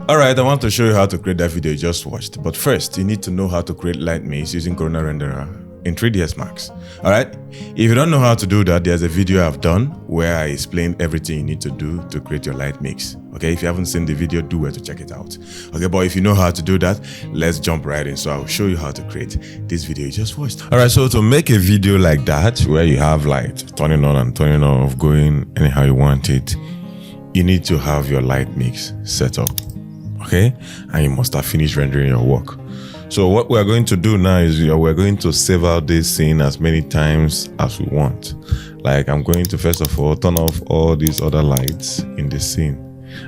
Alright, I want to show you how to create that video you just watched. But first, you need to know how to create light mix using Corona Renderer in 3ds Max. Alright, if you don't know how to do that, there's a video I've done where I explain everything you need to do to create your light mix. Okay, if you haven't seen the video, do well to check it out. Okay, but if you know how to do that, let's jump right in. So I'll show you how to create this video you just watched. Alright, so to make a video like that, where you have light turning on and turning off, going anyhow you want it, you need to have your light mix set up. Okay, and you must have finished rendering your work. So what we're going to do now is we're going to save out this scene as many times as we want. Like I'm going to first of all turn off all these other lights in the scene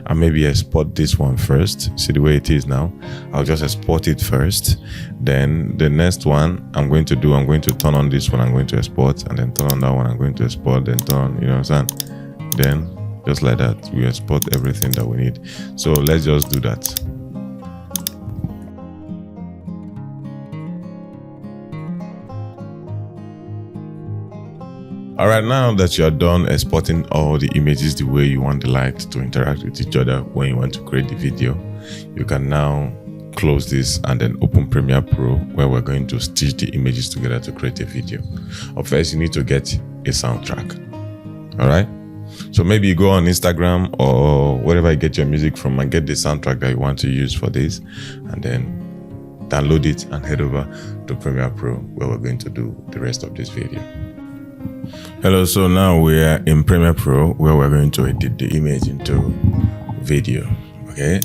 and maybe export this one first. See the way it is now. I'll just export it first. Then the next one I'm going to turn on this one, I'm going to export, and then turn on that one, I'm going to export, then turn on, you know what I'm saying? Then just like that, we export everything that we need. So let's just do that. Alright, now that you're done exporting all the images the way you want the light to interact with each other when you want to create the video, you can now close this and then open Premiere Pro, where we're going to stitch the images together to create a video. But first, you need to get a soundtrack. Alright? So maybe you go on Instagram or wherever you get your music from and get the soundtrack that you want to use for this, and then download it and head over to Premiere Pro, where we're going to do the rest of this video. Hello, so now we are in Premiere Pro, where we're going to edit the image into video. Okay,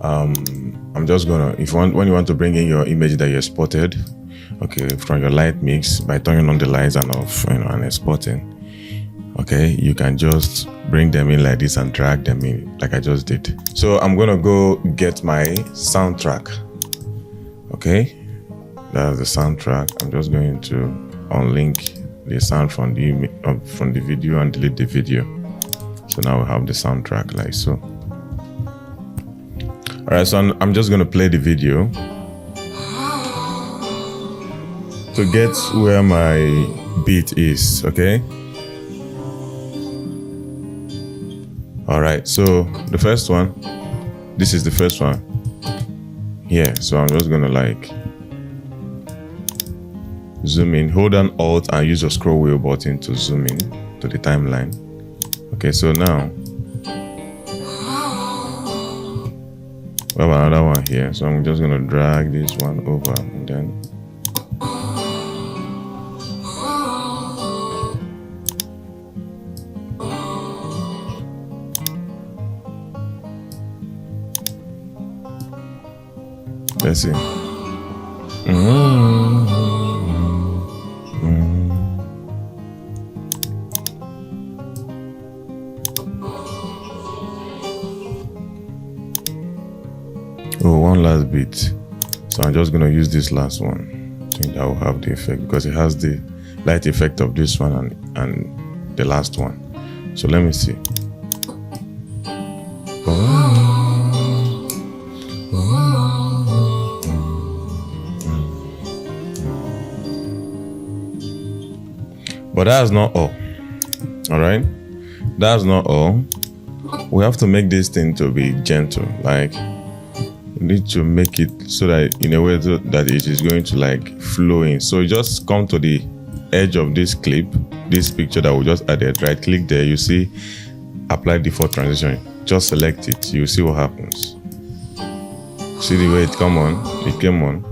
I'm just gonna, when you want to bring in your image that you exported, okay, from your light mix by turning on the lights and off, and exporting. Okay, you can just bring them in like this and drag them in like I just did. So I'm gonna go get my soundtrack. Okay, that's the soundtrack. I'm just going to unlink the sound from the video and delete the video. So now we have the soundtrack like so. Alright, so I'm just gonna play the video to get where my beat is. Okay. Alright, so the first one, this is the first one here. So I'm just gonna like zoom in, hold down Alt and use your scroll wheel button to zoom in to the timeline. Okay, so now we have another one here. So I'm just gonna drag this one over and then let's see. Oh, one last bit. So I'm just gonna use this last one. I think that will have the effect because it has the light effect of this one and the last one. So let me see. But that's not all. Alright? That's not all. We have to make this thing to be gentle. Like, we need to make it so that in a way that it is going to like flow in. So just come to the edge of this clip, this picture that we just added, right click there, you see apply default transition. Just select it, you see what happens. See the way it came on.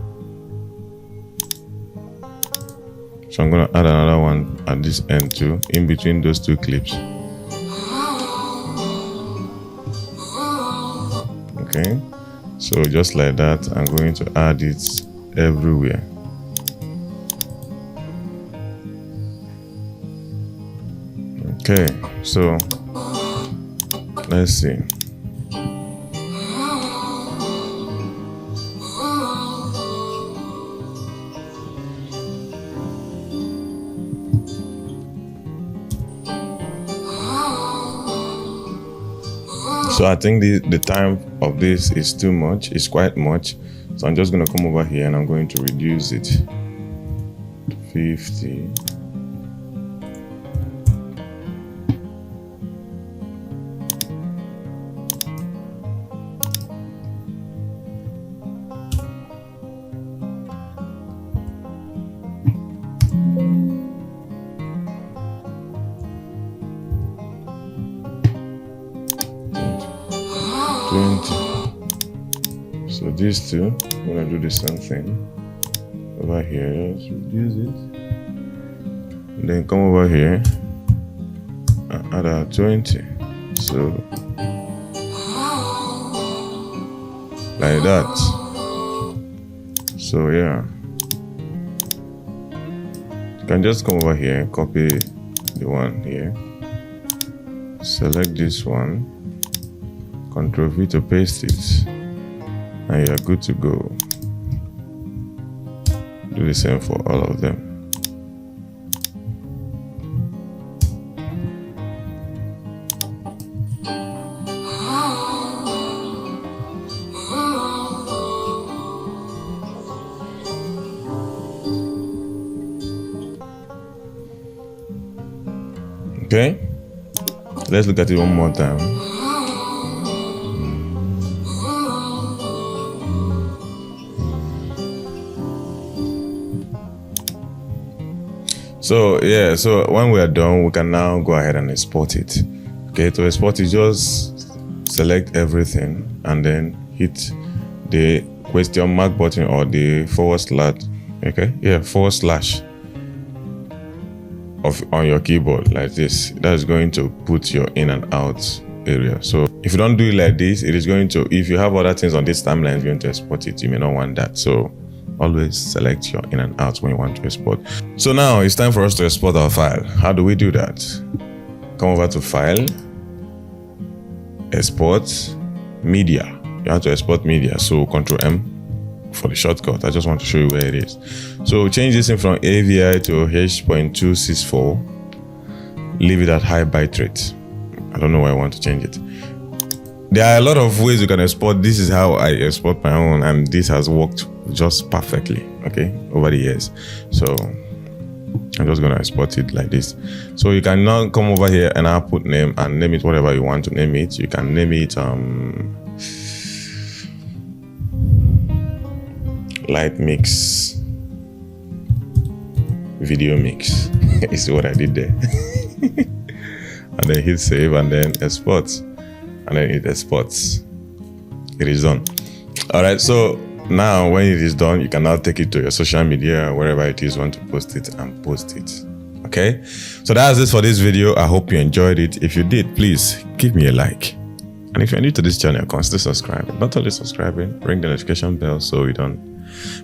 So I'm gonna add another one at this end too, in between those two clips. Okay, so just like that, I'm going to add it everywhere. Okay, so let's see. So I think the time of this is too much, it's quite much. So I'm just gonna come over here and I'm going to reduce it to 50. these two, I'm gonna do the same thing over here. Just reduce it, and then come over here and add our 20. So like that. So yeah, you can just come over here, copy the one here, select this one, Ctrl V to paste it, and you're good to go. Do the same for all of them. Okay, let's look at it one more time. So yeah, so when we are done, we can now go ahead and export it. Okay, to export it, just select everything and then hit the question mark button or the /. Okay, yeah, / on your keyboard like this. That is going to put your in and out area. So if you don't do it like this, it is going to, if you have other things on this timeline, it's going to export it. You may not want that. So always select your in and out when you want to export. So now it's time for us to export our file. How do we do that? Come over to File, Export, Media. You have to export media. So Ctrl M for the shortcut. I just want to show you where it is. So change this in from AVI to H.264. Leave it at high bitrate. I don't know why I want to change it. There are a lot of ways you can export. This is how I export my own, and this has worked just perfectly, okay, over the years. So I'm just gonna export it like this. So you can now come over here and output name and name it whatever you want to name it. You can name it light mix, video mix. You see what I did there? And then hit save and then export, and then it exports. It is done. All right, so now when it is done, you can now take it to your social media, wherever it is you want to post it, and post it. Okay, so that's it for this video. I hope you enjoyed it. If you did, please give me a like, and if you're new to this channel, consider subscribing. Not only subscribing, ring the notification bell so you don't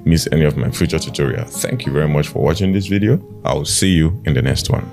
miss any of my future tutorials. Thank you very much for watching this video. I'll see you in the next one.